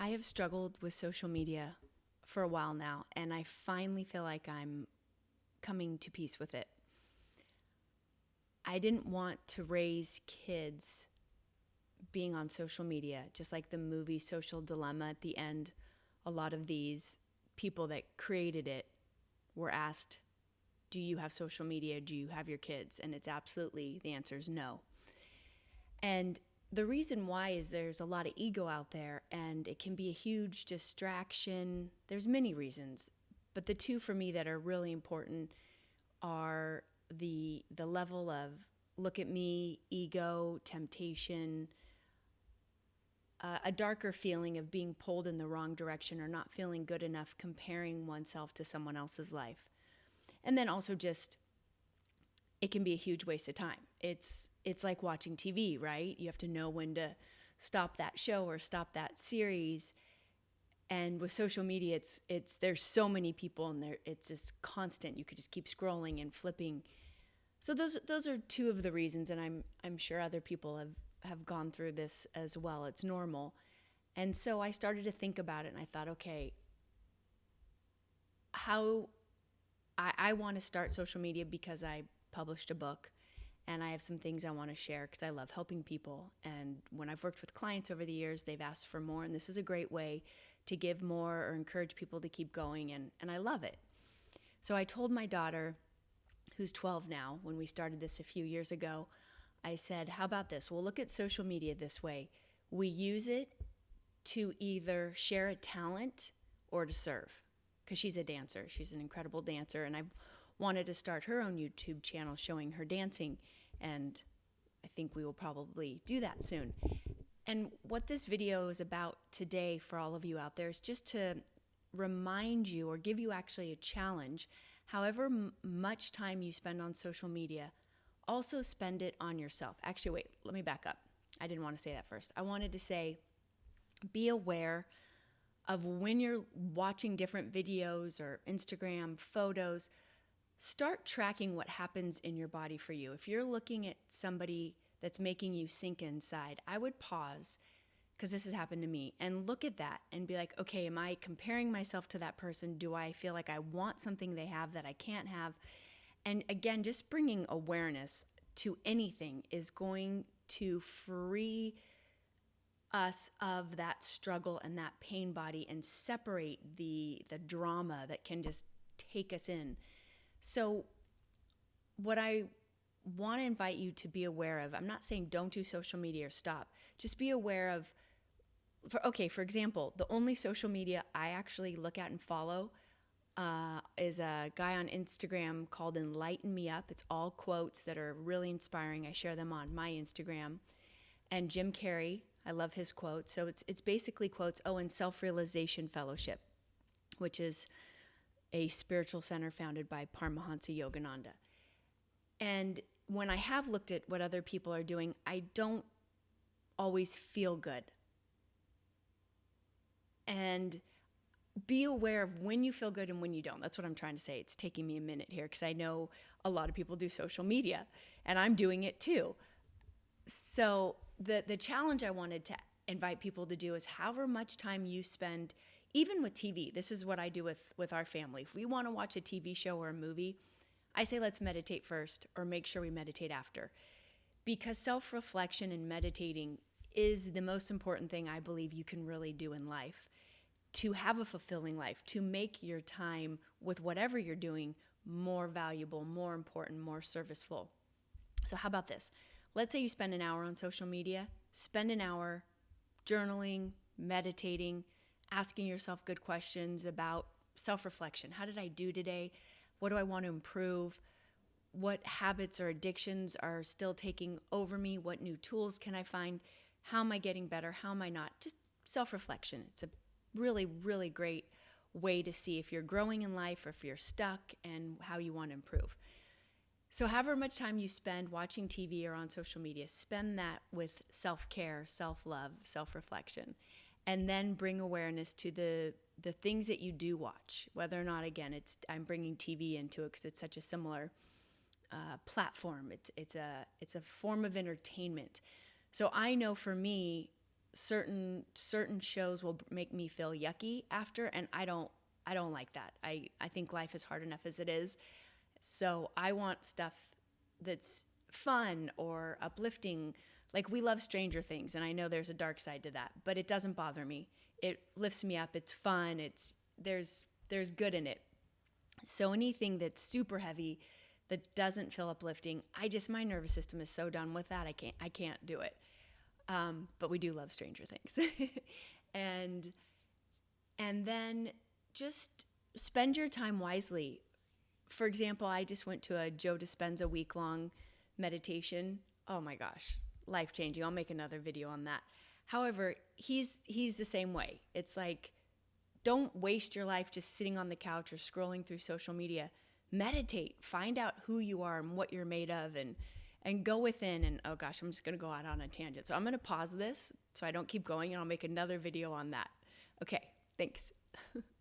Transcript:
I have struggled with social media for a while now, and I finally feel like I'm coming to peace with it. I didn't want to raise kids being on social media, just like the movie Social Dilemma at the end. A lot of these people that created it were asked, do you have social media? Do you have your kids? And it's absolutely, the answer is no. And the reason why is there's a lot of ego out there and it can be a huge distraction. There's many reasons, but the two for me that are really important are the level of look at me, ego, temptation, a darker feeling of being pulled in the wrong direction or not feeling good enough comparing oneself to someone else's life. And then also just it can be a huge waste of time. It's like watching TV, right? You have to know when to stop that show or stop that series. And with social media, it's there's so many people and there it's just constant. You could just keep scrolling and flipping. So those are two of the reasons, and I'm sure other people have gone through this as well. It's normal. And so I started to think about it and I thought, okay, how I want to start social media because I published a book and I have some things I want to share because I love helping people. And when I've worked with clients over the years, they've asked for more, and this is a great way to give more or encourage people to keep going, and I love it. So I told my daughter, who's 12 now, when we started this a few years ago, I said, how about this? We'll look at social media this way. We use it to either share a talent or to serve, because she's a dancer. She's an incredible dancer, and I've wanted to start her own YouTube channel showing her dancing, and I think we will probably do that soon. And what this video is about today for all of you out there is just to remind you or give you actually a challenge. However much time you spend on social media, also spend it on yourself. Actually, wait, let me back up. I didn't want to say that first. I wanted to say, be aware of when you're watching different videos or Instagram photos, start tracking what happens in your body for you. If you're looking at somebody that's making you sink inside, I would pause, because this has happened to me, and look at that and be like, okay, am I comparing myself to that person? Do I feel like I want something they have that I can't have? And again, just bringing awareness to anything is going to free us of that struggle and that pain body and separate the drama that can just take us in. So what I want to invite you to be aware of, I'm not saying don't do social media or stop. Just be aware of, for example, the only social media I actually look at and follow is a guy on Instagram called Enlighten Me Up. It's all quotes that are really inspiring. I share them on my Instagram. And Jim Carrey, I love his quotes. So it's basically quotes. Oh, and Self-Realization Fellowship, which is a spiritual center founded by Paramahansa Yogananda. And when I have looked at what other people are doing, I don't always feel good. And be aware of when you feel good and when you don't. That's what I'm trying to say. It's taking me a minute here because I know a lot of people do social media and I'm doing it too. So the challenge I wanted to invite people to do is however much time you spend, even with TV. This is what I do with our family. If we want to watch a TV show or a movie, I say let's meditate first or make sure we meditate after. Because self-reflection and meditating is the most important thing I believe you can really do in life to have a fulfilling life, to make your time with whatever you're doing more valuable, more important, more serviceful. So how about this? Let's say you spend an hour on social media, spend an hour journaling, meditating, asking yourself good questions about self-reflection. How did I do today? What do I want to improve? What habits or addictions are still taking over me? What new tools can I find? How am I getting better? How am I not? Just self-reflection. It's a really, really great way to see if you're growing in life or if you're stuck and how you want to improve. So however much time you spend watching TV or on social media, spend that with self-care, self-love, self-reflection, and then bring awareness to the things that you do watch, whether or not, again, I'm bringing TV into it because it's such a similar platform. It's a form of entertainment. So I know for me, certain shows will make me feel yucky after, and I don't like that. I think life is hard enough as it is. So I want stuff that's fun or uplifting. Like, we love Stranger Things, and I know there's a dark side to that, but it doesn't bother me. It lifts me up. It's fun. There's good in it. So anything that's super heavy that doesn't feel uplifting, my nervous system is so done with that. I can't do it. But we do love Stranger Things. and and then just spend your time wisely. For example, I just went to a Joe Dispenza week-long meditation. Oh my gosh, life-changing. I'll make another video on that. However, he's the same way. It's like, don't waste your life just sitting on the couch or scrolling through social media. Meditate, find out who you are and what you're made of, and go within. And oh gosh, I'm just going to go out on a tangent. So I'm going to pause this so I don't keep going, and I'll make another video on that. Okay, thanks.